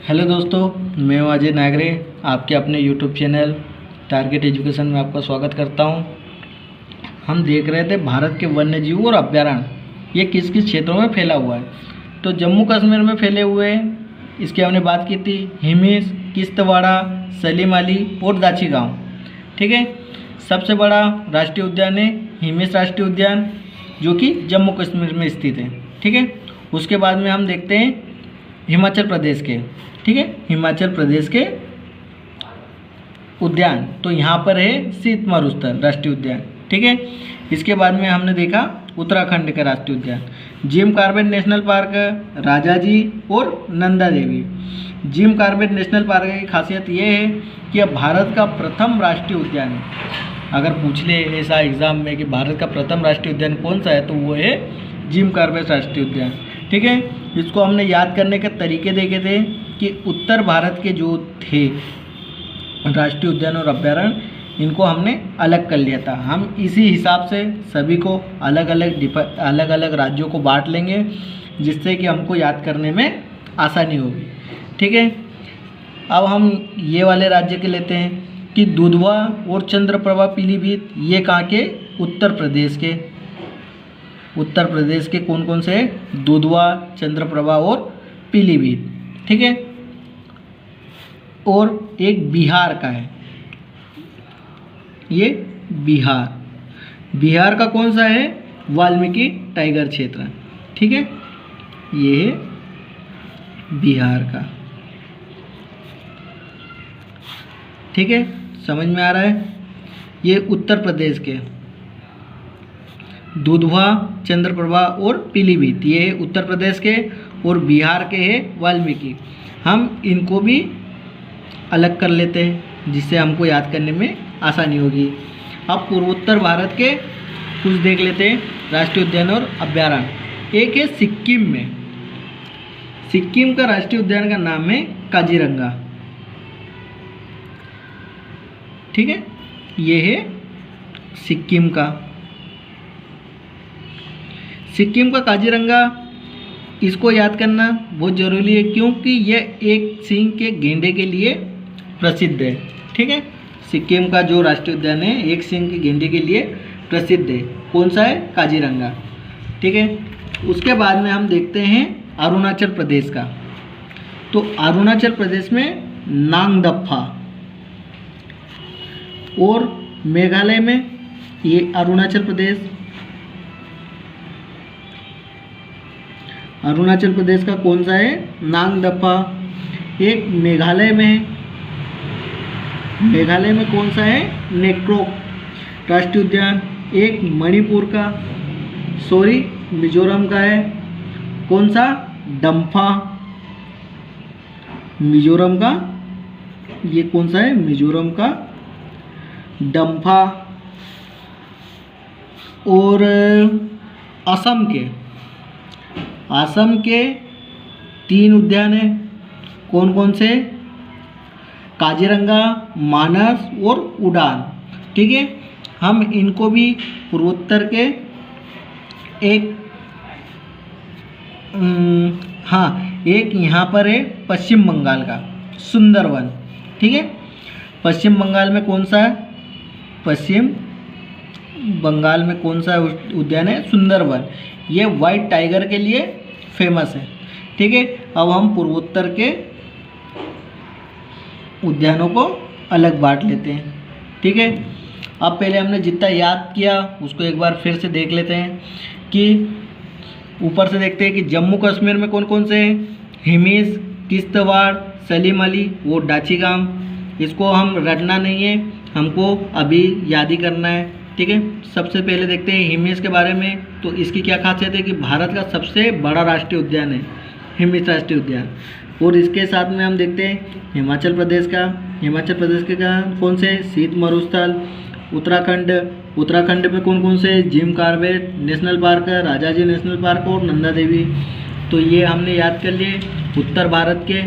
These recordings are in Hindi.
हेलो दोस्तों, मैं हूं अजय नागरे। आपके अपने यूट्यूब चैनल टारगेट एजुकेशन में आपका स्वागत करता हूं। हम देख रहे थे भारत के वन्य जीव और अभयारण्य ये किस किस क्षेत्रों में फैला हुआ है। तो जम्मू कश्मीर में फैले हुए हैं, इसकी हमने बात की थी। हिमिस, किश्तवाड़ा, सलीम अली और दाची गाँव। ठीक है, सबसे बड़ा राष्ट्रीय उद्यान है हिमिस राष्ट्रीय उद्यान, जो कि जम्मू कश्मीर में स्थित है। ठीक है, उसके बाद में हम देखते हैं हिमाचल प्रदेश के। ठीक है, हिमाचल प्रदेश के उद्यान, तो यहाँ पर है शीत मरुस्थल राष्ट्रीय उद्यान। ठीक है, इसके बाद में हमने देखा उत्तराखंड का राष्ट्रीय उद्यान Jim Corbett national park, Rajaji और Nanda Devi. Jim Corbett national park की खासियत ये है कि यह भारत का प्रथम राष्ट्रीय उद्यान है। अगर पूछ ले ऐसा एग्जाम में कि भारत का प्रथम राष्ट्रीय उद्यान कौन सा है, तो वो है जिम कॉर्बेट राष्ट्रीय उद्यान। ठीक है, इसको हमने याद करने के तरीके देखे थे कि उत्तर भारत के जो थे राष्ट्रीय उद्यान और अभयारण्य, इनको हमने अलग कर लिया था। हम इसी हिसाब से सभी को अलग अलग राज्यों को बांट लेंगे, जिससे कि हमको याद करने में आसानी होगी। ठीक है, अब हम ये वाले राज्य के लेते हैं कि दुधवा और चंद्रप्रभा पीलीभीत, ये कहाँ के? उत्तर प्रदेश के कौन कौन से? दुधवा, चंद्रप्रभा और पीलीभीत। ठीक है, और एक बिहार का है, ये बिहार का कौन सा है? वाल्मीकि टाइगर क्षेत्र। ठीक है, ये है बिहार का। ठीक है, समझ में आ रहा है? ये उत्तर प्रदेश के दुधवा, चंद्रप्रभा और पीलीभीत, ये है उत्तर प्रदेश के, और बिहार के है वाल्मीकि। हम इनको भी अलग कर लेते हैं, जिससे हमको याद करने में आसानी होगी। अब पूर्वोत्तर भारत के कुछ देख लेते हैं राष्ट्रीय उद्यान और अभयारण्य। एक है सिक्किम में, सिक्किम का राष्ट्रीय उद्यान का नाम है काजीरंगा। ठीक है, ये है सिक्किम का काजीरंगा। इसको याद करना बहुत ज़रूरी है, क्योंकि यह एक सींग के गेंडे के लिए प्रसिद्ध है। ठीक है, सिक्किम का जो राष्ट्रीय उद्यान है एक सींग के गेंडे के लिए प्रसिद्ध है। कौन सा है? काजीरंगा। ठीक है, उसके बाद में हम देखते हैं अरुणाचल प्रदेश का। तो अरुणाचल प्रदेश में नांगदफा, और मेघालय में ये अरुणाचल प्रदेश का कौन सा है? नांगदफा। एक मेघालय में कौन सा है? नेक्रोक राष्ट्रीय उद्यान। एक मणिपुर का, मिजोरम का है, कौन सा? डम्फा, मिजोरम का। ये कौन सा है? मिजोरम का डम्फा। और असम के 3 उद्यान हैं। कौन कौन से? काजीरंगा, मानस और उड़ान। ठीक है, हम इनको भी पूर्वोत्तर के एक यहाँ पर है पश्चिम बंगाल का सुंदरवन। ठीक है, पश्चिम बंगाल में कौन सा है? उद्यान है? सुंदरवन। ये वाइट टाइगर के लिए फेमस है। ठीक है, अब हम पूर्वोत्तर के उद्यानों को अलग बांट लेते हैं। ठीक है, अब पहले हमने जितना याद किया उसको एक बार फिर से देख लेते हैं कि ऊपर से देखते हैं कि जम्मू कश्मीर में कौन कौन से हैं? हिमिस, किश्तवाड़, सलीम अली और डाचीगाम। इसको हम रटना नहीं है, हमको अभी याद ही करना है। ठीक है, सबसे पहले देखते हैं हिमिस के बारे में। तो इसकी क्या खासियत है कि भारत का सबसे बड़ा राष्ट्रीय उद्यान है हिमिस राष्ट्रीय उद्यान। और इसके साथ में हम देखते हैं हिमाचल प्रदेश का कौन से? शीत मरुस्थल। उत्तराखंड में कौन कौन से? Jim Corbett national park, Rajaji national park और नंदा देवी। तो ये हमने याद कर लिए उत्तर भारत के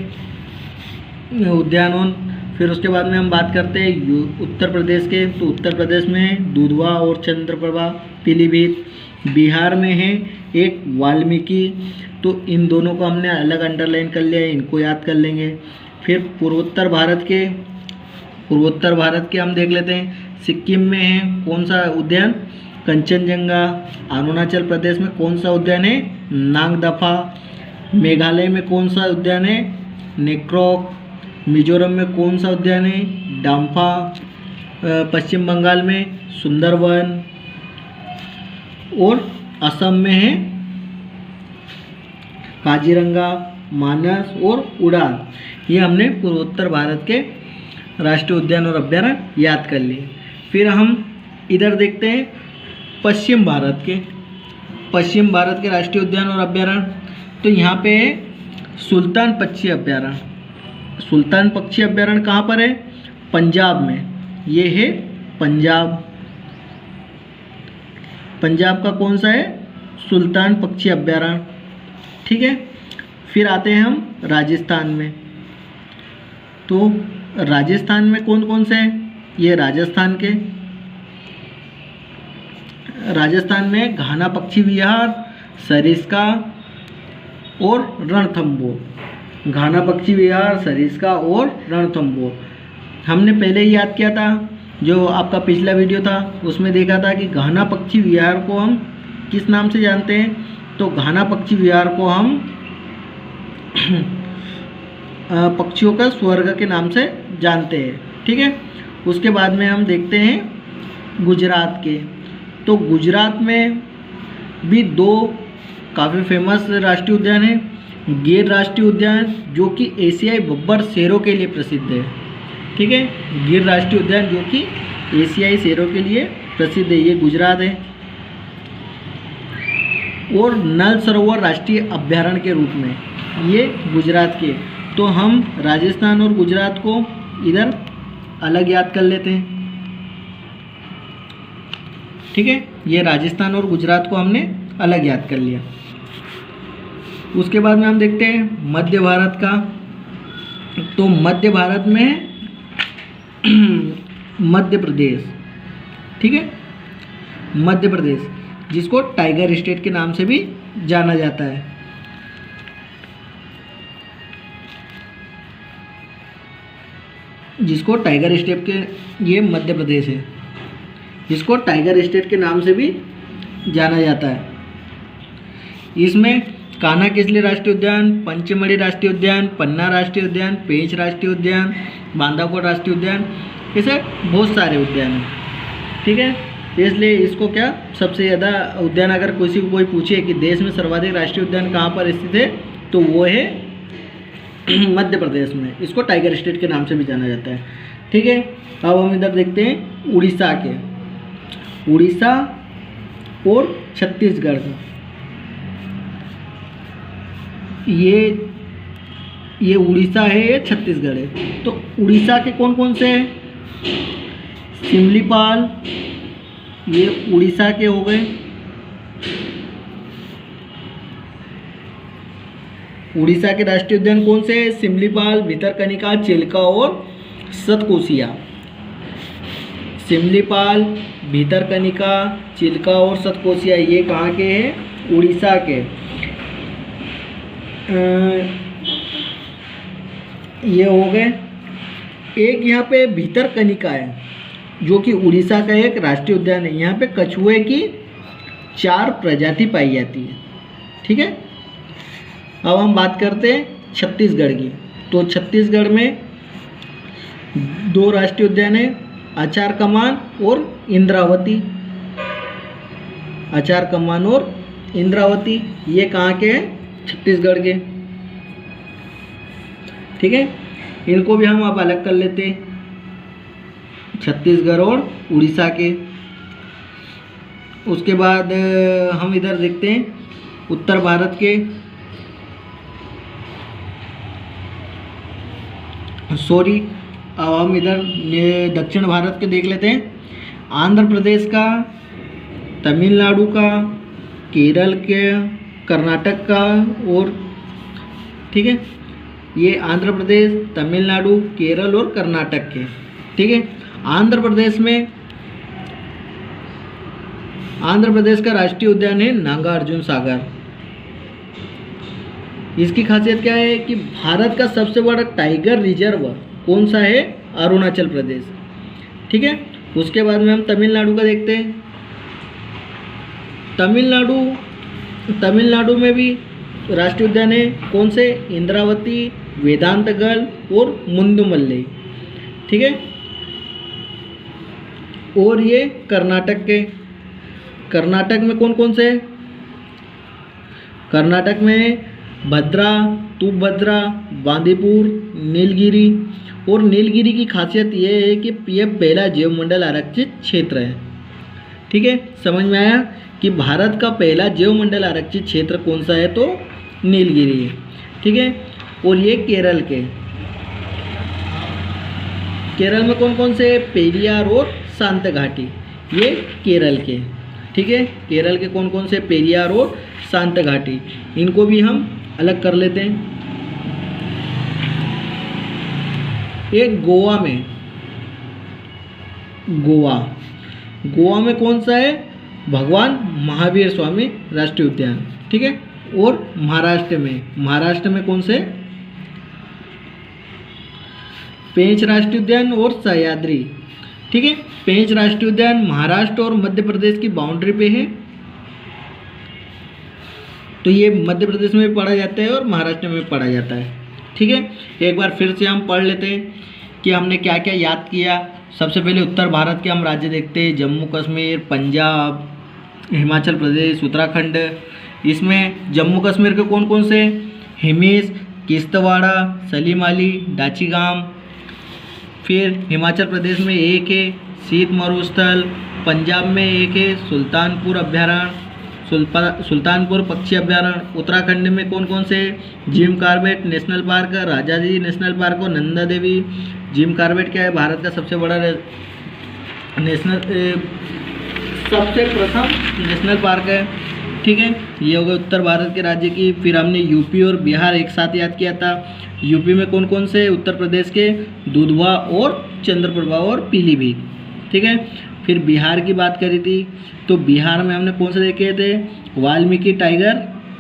उद्यानों। फिर उसके बाद में हम बात करते हैं उत्तर प्रदेश के। तो उत्तर प्रदेश में दुधवा और चंद्रप्रभा पीलीभीत, बिहार में है एक वाल्मीकि। तो इन दोनों को हमने अलग अंडरलाइन कर लिया है, इनको याद कर लेंगे। फिर पूर्वोत्तर भारत के हम देख लेते हैं। सिक्किम में है कौन सा उद्यान? कंचनजंगा। अरुणाचल प्रदेश में कौन सा उद्यान है? नागदफा। मेघालय में कौन सा उद्यान है? नेक्रोक। मिजोरम में कौन सा उद्यान है? डाम्फा। पश्चिम बंगाल में सुंदरवन। और असम में है काजीरंगा, मानस और उड़ान। ये हमने पूर्वोत्तर भारत के राष्ट्रीय उद्यान और अभ्यारण्य याद कर लिए। फिर हम इधर देखते हैं पश्चिम भारत के राष्ट्रीय उद्यान और अभ्यारण्य। तो यहाँ पे है सुल्तान पक्षी अभ्यारण्य। सुल्तान पक्षी अभ्यारण्य कहाँ पर है? पंजाब में। ये है पंजाब का कौन सा है? सुल्तान पक्षी अभ्यारण्य। ठीक है। फिर आते हैं हम राजस्थान में। तो राजस्थान में कौन कौन से हैं? ये राजस्थान में घाना पक्षी विहार, सरिस्का और रणथंभौर। घाना पक्षी विहार, सरिस्का और रणथंभौर हमने पहले ही याद किया था। जो आपका पिछला वीडियो था उसमें देखा था कि घाना पक्षी विहार को हम किस नाम से जानते हैं? तो घाना पक्षी विहार को हम पक्षियों का स्वर्ग के नाम से जानते हैं। ठीक है। उसके बाद में हम देखते हैं गुजरात के। तो गुजरात में भी दो काफ़ी फेमस राष्ट्रीय उद्यान हैं। गिर राष्ट्रीय उद्यान जो कि एशियाई बब्बर शेरों के लिए प्रसिद्ध है। ठीक है। गिर राष्ट्रीय उद्यान जो कि एशियाई शेरों के लिए प्रसिद्ध है, ये गुजरात है। और नल सरोवर राष्ट्रीय अभ्यारण्य के रूप में ये गुजरात के। तो हम राजस्थान और गुजरात को इधर अलग याद कर लेते हैं। ठीक है। ये राजस्थान और गुजरात को हमने अलग याद कर लिया। उसके बाद में हम देखते हैं मध्य भारत का। तो मध्य भारत में मध्य प्रदेश। ठीक है। मध्य प्रदेश जिसको टाइगर स्टेट के नाम से भी जाना जाता है। जिसको टाइगर स्टेट के, ये मध्य प्रदेश है, जिसको टाइगर स्टेट के नाम से भी जाना जाता है। इसमें कान्हा किसली राष्ट्रीय उद्यान, पंचमढ़ी राष्ट्रीय उद्यान, पन्ना राष्ट्रीय उद्यान, पेंच राष्ट्रीय उद्यान, बांदाकोट राष्ट्रीय उद्यान, ऐसे बहुत सारे उद्यान हैं। ठीक है। इसलिए इसको क्या सबसे ज़्यादा उद्यान, अगर किसी को कोई पूछे कि देश में सर्वाधिक राष्ट्रीय उद्यान कहाँ पर स्थित है, तो वो है मध्य प्रदेश में। इसको टाइगर स्टेट के नाम से भी जाना जाता है। ठीक है। अब हम इधर देखते हैं उड़ीसा के। उड़ीसा और छत्तीसगढ़ का। ये उड़ीसा है, ये छत्तीसगढ़ है। तो उड़ीसा के कौन कौन से हैं? सिमलीपाल, ये उड़ीसा के हो गए। उड़ीसा के राष्ट्रीय उद्यान कौन से हैं? सिमलीपाल, भितरकनिका, चिल्का और सतकोसिया। सिमलीपाल, भितरकनिका, चिल्का और सतकोसिया ये कहाँ के हैं? उड़ीसा के। ये हो गए। एक यहाँ पे भितरकनिका है जो कि उड़ीसा का एक राष्ट्रीय उद्यान है। यहाँ पे कछुए की 4 प्रजाति पाई जाती है। ठीक है। अब हम बात करते हैं छत्तीसगढ़ की। तो छत्तीसगढ़ में 2 राष्ट्रीय उद्यान है, आचार कमान और इंद्रावती। आचार कमान और इंद्रावती ये कहाँ के हैं? छत्तीसगढ़ के। ठीक है। इनको भी हम अब अलग कर लेते हैं, छत्तीसगढ़ और उड़ीसा के। उसके बाद हम इधर देखते हैं उत्तर भारत के। अब हम इधर दक्षिण भारत के देख लेते हैं। आंध्र प्रदेश का, तमिलनाडु का, केरल के, कर्नाटक का और ठीक है, ये आंध्र प्रदेश, तमिलनाडु, केरल और कर्नाटक के। ठीक है। आंध्र प्रदेश में आंध्र प्रदेश का राष्ट्रीय उद्यान है नागार्जुन सागर। इसकी खासियत क्या है कि भारत का सबसे बड़ा टाइगर रिजर्व कौन सा है? अरुणाचल प्रदेश। ठीक है, उसके बाद में हम तमिलनाडु का देखते हैं। तमिलनाडु में भी राष्ट्रीय उद्यान है कौन से? इंद्रावती, वेदांतगल और मुंदुमल्लई। ठीक है, और ये कर्नाटक में कौन कौन से? कर्नाटक में भद्रा, तुंगभद्रा, बांदीपुर, नीलगिरी। और नीलगिरी की खासियत ये है कि यह पहला जैवमंडल आरक्षित क्षेत्र है। ठीक है, समझ में आया कि भारत का पहला जैवमंडल आरक्षित क्षेत्र कौन सा है? तो नीलगिरी है। ठीक है, और ये केरल में कौन कौन से? पेरियार और शांत घाटी, ये केरल के। ठीक है, केरल के कौन कौन से? पेरियार और शांत घाटी। इनको भी हम अलग कर लेते हैं। एक गोवा में कौन सा है? भगवान महावीर स्वामी राष्ट्रीय उद्यान। ठीक है, और महाराष्ट्र में कौन से? पेंच राष्ट्रीय उद्यान और सह्याद्री। ठीक है, पेंच राष्ट्रीय उद्यान महाराष्ट्र और मध्य प्रदेश की बाउंड्री पे है, तो ये मध्य प्रदेश में भी पढ़ा जाता है और महाराष्ट्र में भी पढ़ा जाता है। ठीक है, एक बार फिर से हम पढ़ लेते हैं कि हमने क्या क्या याद किया। सबसे पहले उत्तर भारत के हम राज्य देखते हैं, जम्मू कश्मीर, पंजाब, हिमाचल प्रदेश, उत्तराखंड। इसमें जम्मू कश्मीर के कौन कौन से? हिमेश, किश्तवाड़ा, सलीम अली, डाचीगाम। फिर हिमाचल प्रदेश में एक है शीत मरुस्थल, पंजाब में एक है सुल्तानपुर अभ्यारण्य, सुल्तानपुर पक्षी अभ्यारण्य। उत्तराखंड में कौन कौन से? Jim Corbett national park, Rajaji national park और नंदा देवी। जिम कॉर्बेट क्या है? भारत का सबसे प्रथम नेशनल पार्क है। ठीक है, ये हो गए उत्तर भारत के राज्य की। फिर हमने यूपी और बिहार एक साथ याद किया था। यूपी में कौन कौन से? उत्तर प्रदेश के दुधवा और चंद्रप्रभा और पीलीभीत। ठीक है, फिर बिहार की बात करी थी, तो बिहार में हमने कौन से देखे थे? वाल्मीकि टाइगर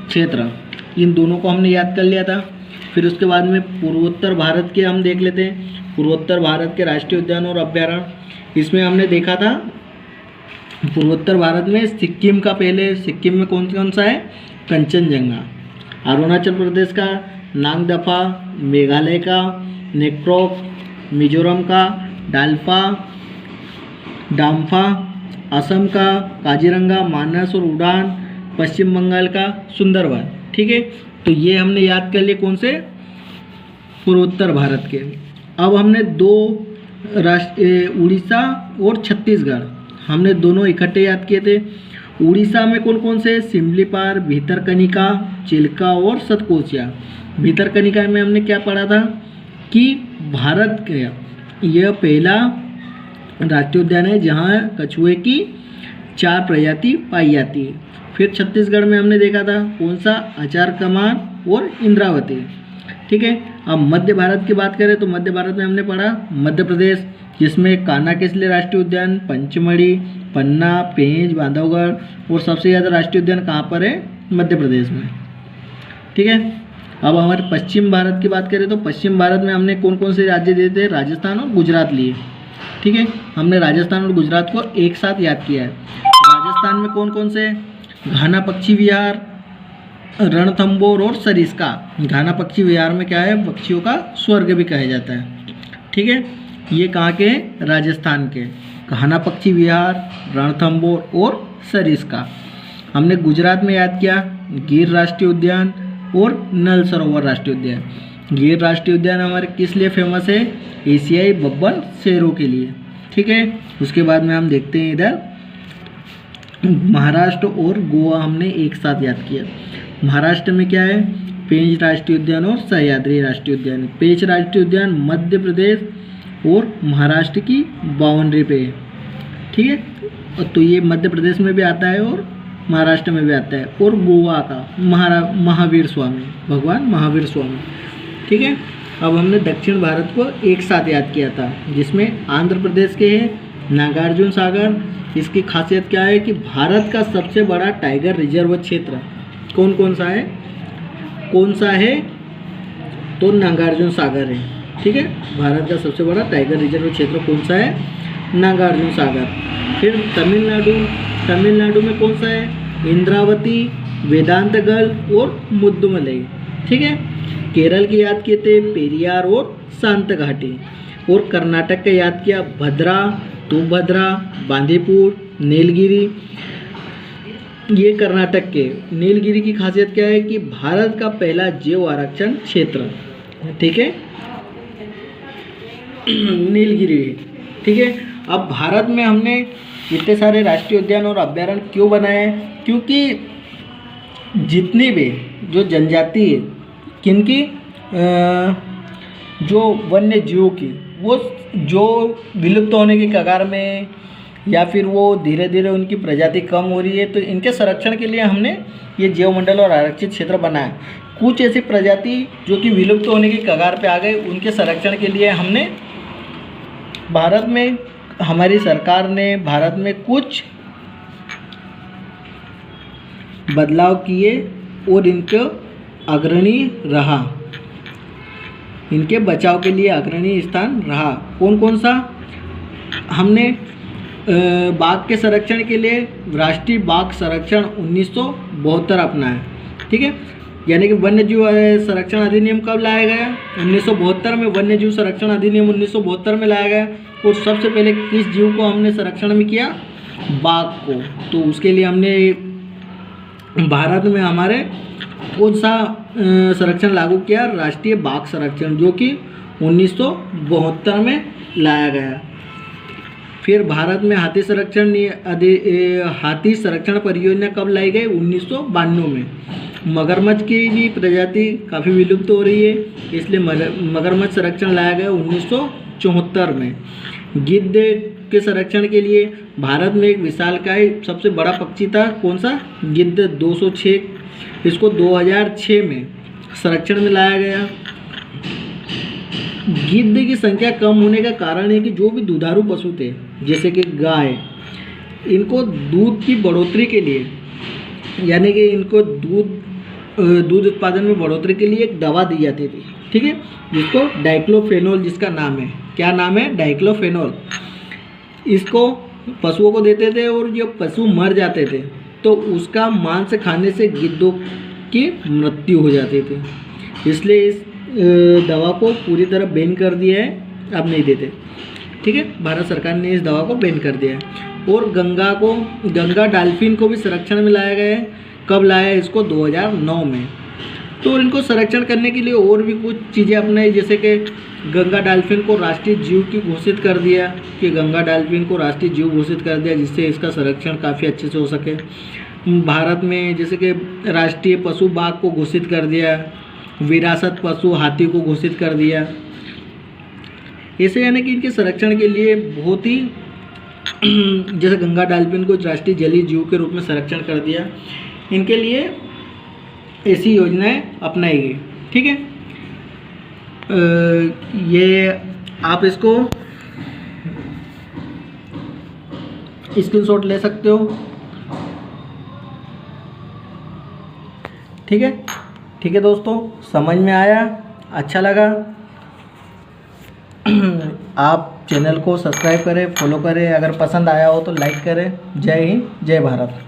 क्षेत्र। इन दोनों को हमने याद कर लिया था। फिर उसके बाद में पूर्वोत्तर भारत के हम देख लेते हैं, पूर्वोत्तर भारत के राष्ट्रीय उद्यान और अभ्यारण्य। इसमें हमने देखा था पूर्वोत्तर भारत में सिक्किम का, पहले सिक्किम में कौन कौन सा है? कंचनजंगा। अरुणाचल प्रदेश का नागदफा, मेघालय का नेक्रोक, मिजोरम का डाम्फा, असम का काजीरंगा, मानस और उड़ान, पश्चिम बंगाल का सुंदरवन। ठीक है, तो ये हमने याद कर लिए कौन से? पूर्वोत्तर भारत के। अब हमने दो उड़ीसा और छत्तीसगढ़ हमने दोनों इकट्ठे याद किए थे। उड़ीसा में कौन कौन से? सिमलीपाल, भीतरकनिका, चिल्का और सतकोचिया। भीतरकनिका में हमने क्या पढ़ा था कि भारत का यह पहला राष्ट्रीय उद्यान है जहाँ कछुए की 4 प्रजाति पाई जाती है। फिर छत्तीसगढ़ में हमने देखा था कौन सा? आचार कमान और इंद्रावती। ठीक है, अब मध्य भारत की बात करें तो मध्य भारत में हमने पढ़ा मध्य प्रदेश, जिसमें कान्हा किसली राष्ट्रीय उद्यान, पंचमढ़ी, पन्ना, पेंच, बांधवगढ़। और सबसे ज़्यादा राष्ट्रीय उद्यान कहाँ पर है? मध्य प्रदेश में। ठीक है, अब हमारे पश्चिम भारत की बात करें तो पश्चिम भारत में हमने कौन कौन से राज्य दिए थे? राजस्थान और गुजरात लिए। ठीक है, हमने राजस्थान और गुजरात को एक साथ याद किया है। राजस्थान में कौन कौन से? घाना पक्षी विहार, रणथंभौर और सरिस्का। घाना पक्षी विहार में क्या है? पक्षियों का स्वर्ग भी कहा जाता है। ठीक है, ये कहाँ के? राजस्थान के। घाना पक्षी विहार, रणथंभौर और सरिस्का। हमने गुजरात में याद किया गिर राष्ट्रीय उद्यान और नल सरोवर राष्ट्रीय उद्यान। गिर राष्ट्रीय उद्यान हमारे किस लिए फेमस है? एशियाई बब्बर शेरों के लिए। ठीक है, उसके बाद में हम देखते हैं इधर महाराष्ट्र और गोवा हमने एक साथ याद किया। महाराष्ट्र में क्या है? पेंच राष्ट्रीय उद्यान और सह्याद्री राष्ट्रीय उद्यान। पेंच राष्ट्रीय उद्यान मध्य प्रदेश और महाराष्ट्र की बाउंड्री पे है। ठीक है, तो ये मध्य प्रदेश में भी आता है और महाराष्ट्र में भी आता है। और गोवा का महावीर स्वामी, भगवान महावीर स्वामी। ठीक है, अब हमने दक्षिण भारत को एक साथ याद किया था, जिसमें आंध्र प्रदेश के हैं नागार्जुन सागर, इसकी खासियत क्या है कि भारत का सबसे बड़ा टाइगर रिजर्व क्षेत्र कौन कौन सा है, तो नागार्जुन सागर है। ठीक है, भारत का सबसे बड़ा टाइगर रिजर्व क्षेत्र कौन सा है, नागार्जुन सागर। फिर तमिलनाडु में कौन सा है, इंद्रावती, वेदांतगल और मुद्दुमलई। ठीक है, केरल की याद किए थे पेरियार और शांत घाटी, और कर्नाटक का याद किया भद्रा, तुंगभद्रा, बांदीपुर, नीलगिरी। ये कर्नाटक के नीलगिरी की खासियत क्या है कि भारत का पहला जैव आरक्षण क्षेत्र। ठीक है, नीलगिरी। ठीक है, अब भारत में हमने इतने सारे राष्ट्रीय उद्यान और अभ्यारण्य क्यों बनाए हैं, क्योंकि जितनी भी जो जनजाति है किनकी, जो वन्य जीवों की, वो जो विलुप्त होने की कगार में या फिर वो धीरे धीरे उनकी प्रजाति कम हो रही है, तो इनके संरक्षण के लिए हमने ये जैव मंडल और आरक्षित क्षेत्र बनाया। कुछ ऐसी प्रजाति जो कि विलुप्त होने की कगार पे आ गए, उनके संरक्षण के लिए हमने भारत में, हमारी सरकार ने भारत में कुछ बदलाव किए और इनके अग्रणी रहा, इनके बचाव के लिए अग्रणी स्थान रहा। कौन कौन सा, हमने बाघ के संरक्षण के लिए राष्ट्रीय बाघ संरक्षण 1972 अपनाया। ठीक है, यानी कि वन्य जीव संरक्षण अधिनियम कब लाया गया, 1972 में। वन्य जीव संरक्षण अधिनियम 1972 में लाया गया। और सबसे पहले किस जीव को हमने संरक्षण में किया, बाघ को। तो उसके लिए हमने भारत में हमारे कौन सा संरक्षण लागू किया, राष्ट्रीय बाघ संरक्षण, जो कि 1972 में लाया गया। फिर भारत में हाथी संरक्षण परियोजना कब लाई गई, 1992 में। मगरमच्छ की भी प्रजाति काफ़ी विलुप्त हो रही है, इसलिए मगरमच्छ संरक्षण लाया गया 1974 में। गिद्ध के संरक्षण के लिए भारत में एक विशालकाय सबसे बड़ा पक्षी था, कौन सा, गिद्ध 206, इसको 2006 में संरक्षण में लाया गया। गिद्ध की संख्या कम होने का कारण है कि जो भी दुधारू पशु थे, जैसे कि गाय, इनको दूध की बढ़ोतरी के लिए, यानी कि इनको दूध उत्पादन में बढ़ोतरी के लिए एक दवा दी जाती थी। ठीक है, जिसको डाइक्लोफेनॉल, जिसका नाम है, क्या नाम है, डाइक्लोफेनॉल। इसको पशुओं को देते थे और जब पशु मर जाते थे तो उसका मांस खाने से गिद्धों की मृत्यु हो जाती थी, इसलिए इस दवा को पूरी तरह बैन कर दिया है, अब नहीं देते। ठीक है, भारत सरकार ने इस दवा को बैन कर दिया है। और गंगा डॉल्फिन को भी संरक्षण में लाया गया है। कब लाया है इसको, 2009 में। तो इनको संरक्षण करने के लिए और भी कुछ चीज़ें अपनाई, जैसे कि गंगा डॉल्फिन को राष्ट्रीय जीव की घोषित कर दिया, कि गंगा डॉल्फिन को राष्ट्रीय जीव घोषित कर दिया, जिससे इसका संरक्षण काफ़ी अच्छे से हो सके। भारत में जैसे कि राष्ट्रीय पशु बाघ को घोषित कर दिया, विरासत पशु हाथी को घोषित कर दिया। ऐसे यानी कि इनके संरक्षण के लिए बहुत ही जैसे गंगा डॉल्फिन को राष्ट्रीय जलीय जीव के रूप में संरक्षण कर दिया, इनके लिए ऐसी योजनाएं अपनाई गई। ठीक है, ये आप इसको स्क्रीनशॉट ले सकते हो। ठीक है दोस्तों, समझ में आया, अच्छा लगा। आप चैनल को सब्सक्राइब करें, फॉलो करें, अगर पसंद आया हो तो लाइक करें। जय हिंद, जय भारत।